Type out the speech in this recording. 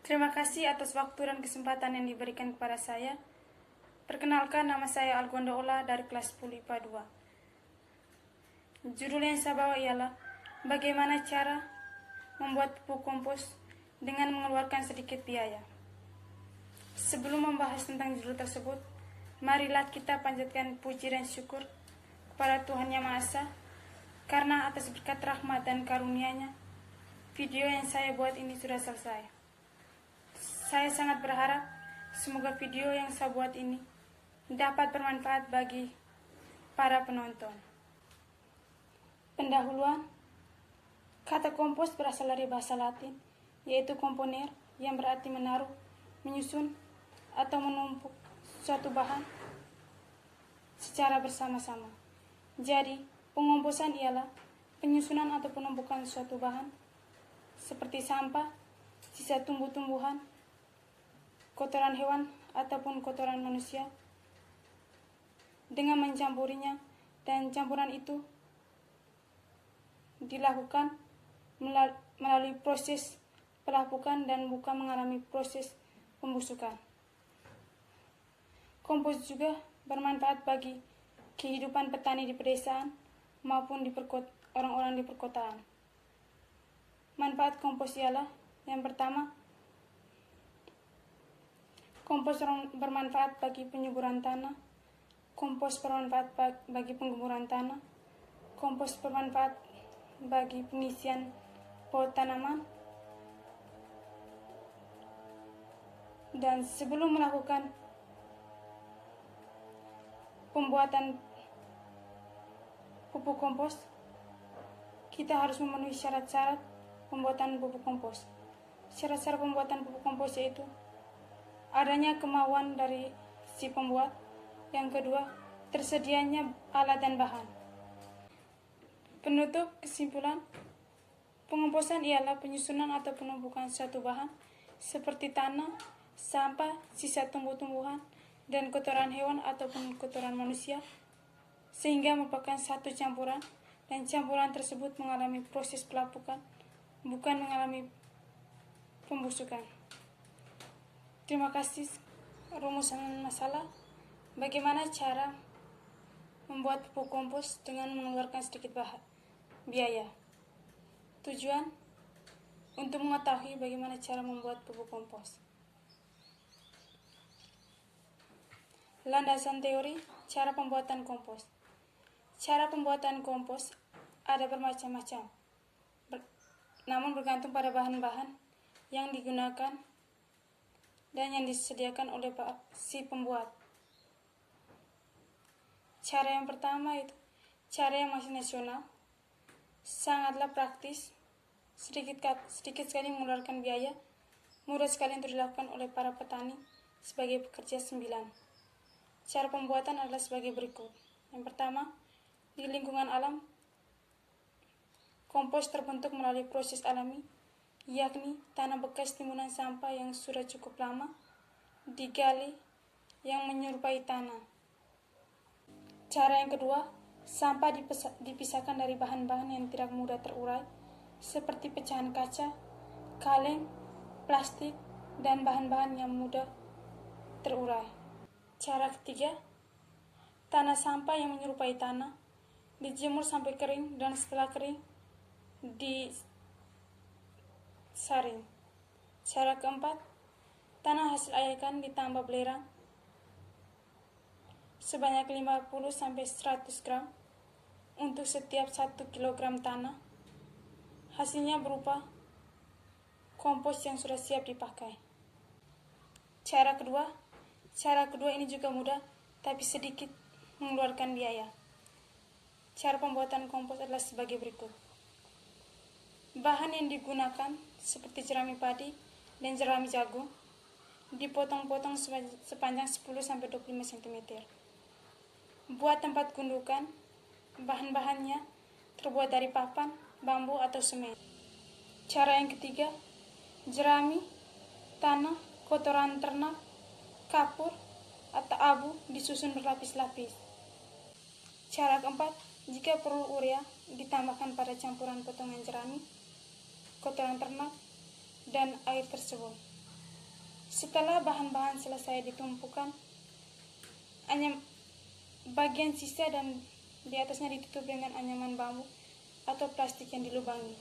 Terima kasih atas waktu dan kesempatan yang diberikan kepada saya. Perkenalkan, nama saya Algonda Ola dari kelas 10 IPA 2. Judul yang saya bawa ialah bagaimana cara membuat pupuk kompos dengan mengeluarkan sedikit biaya. Sebelum membahas tentang judul tersebut, marilah kita panjatkan puji dan syukur kepada Tuhan Yang Maha Esa, karena atas berkat rahmat dan karunia-Nya, video yang saya buat ini sudah selesai. Saya sangat berharap semoga video yang saya buat ini dapat bermanfaat bagi para penonton. Pendahuluan, kata kompos berasal dari bahasa Latin, yaitu komponer, yang berarti menaruh, menyusun, atau menumpuk suatu bahan secara bersama-sama. Jadi, pengomposan ialah penyusunan atau penumpukan suatu bahan seperti sampah, sisa tumbuh-tumbuhan, kotoran hewan, ataupun kotoran manusia dengan mencampurinya, dan campuran itu dilakukan melalui proses pelapukan dan bukan mengalami proses pembusukan. Kompos juga bermanfaat bagi kehidupan petani di pedesaan maupun di orang-orang di perkotaan. Manfaat kompos ialah yang pertama, kompos bermanfaat bagi penyuburan tanah, kompos bermanfaat bagi penggemburan tanah, kompos bermanfaat bagi pengisian pot tanaman. Dan sebelum melakukan pembuatan pupuk kompos, kita harus memenuhi syarat-syarat pembuatan pupuk kompos. Syarat-syarat pembuatan pupuk kompos yaitu adanya kemauan dari si pembuat. Yang kedua, tersedianya alat dan bahan. Penutup kesimpulan, pengomposan ialah penyusunan atau penumpukan suatu bahan seperti tanah, sampah, sisa tumbuh-tumbuhan, dan kotoran hewan ataupun kotoran manusia, sehingga merupakan satu campuran, dan campuran tersebut mengalami proses pelapukan, bukan mengalami pembusukan. Terima kasih. Rumusan masalah, bagaimana cara membuat pupuk kompos dengan mengeluarkan sedikit biaya. Tujuan, untuk mengetahui bagaimana cara membuat pupuk kompos. Landasan teori, cara pembuatan kompos. Cara pembuatan kompos ada bermacam-macam, namun bergantung pada bahan-bahan yang digunakan dan yang disediakan oleh si pembuat. Cara yang pertama itu cara yang masih nasional, sangatlah praktis, sedikit sekali mengeluarkan biaya, mudah sekali untuk dilakukan oleh para petani sebagai pekerja sembilan. Cara pembuatan adalah sebagai berikut. Yang pertama, di lingkungan alam, kompos terbentuk melalui proses alami, yakni tanah bekas timbunan sampah yang sudah cukup lama digali yang menyerupai tanah. Cara yang kedua, sampah dipisahkan dari bahan-bahan yang tidak mudah terurai seperti pecahan kaca, kaleng, plastik, dan bahan-bahan yang mudah terurai. Cara ketiga, tanah sampah yang menyerupai tanah dijemur sampai kering, dan setelah kering disaring. Cara keempat, tanah hasil ayakan ditambah belerang sebanyak 50-100 gram untuk setiap 1 kg tanah. Hasilnya berupa kompos yang sudah siap dipakai. Cara kedua ini juga mudah, tapi sedikit mengeluarkan biaya. Cara pembuatan kompos adalah sebagai berikut. Bahan yang digunakan seperti jerami padi dan jerami jagung dipotong-potong sepanjang 10-25 cm. Buat tempat gundukan, bahan-bahannya terbuat dari papan, bambu, atau semen. Cara yang ketiga, jerami, tanah, kotoran ternak, kapur, atau abu disusun berlapis-lapis. Cara keempat, jika perlu urea ditambahkan pada campuran potongan jerami, kotoran ternak, dan air tersebut. Setelah bahan-bahan selesai ditumpukan, hanya bagian sisa dan di atasnya ditutup dengan anyaman bambu atau plastik yang dilubangi.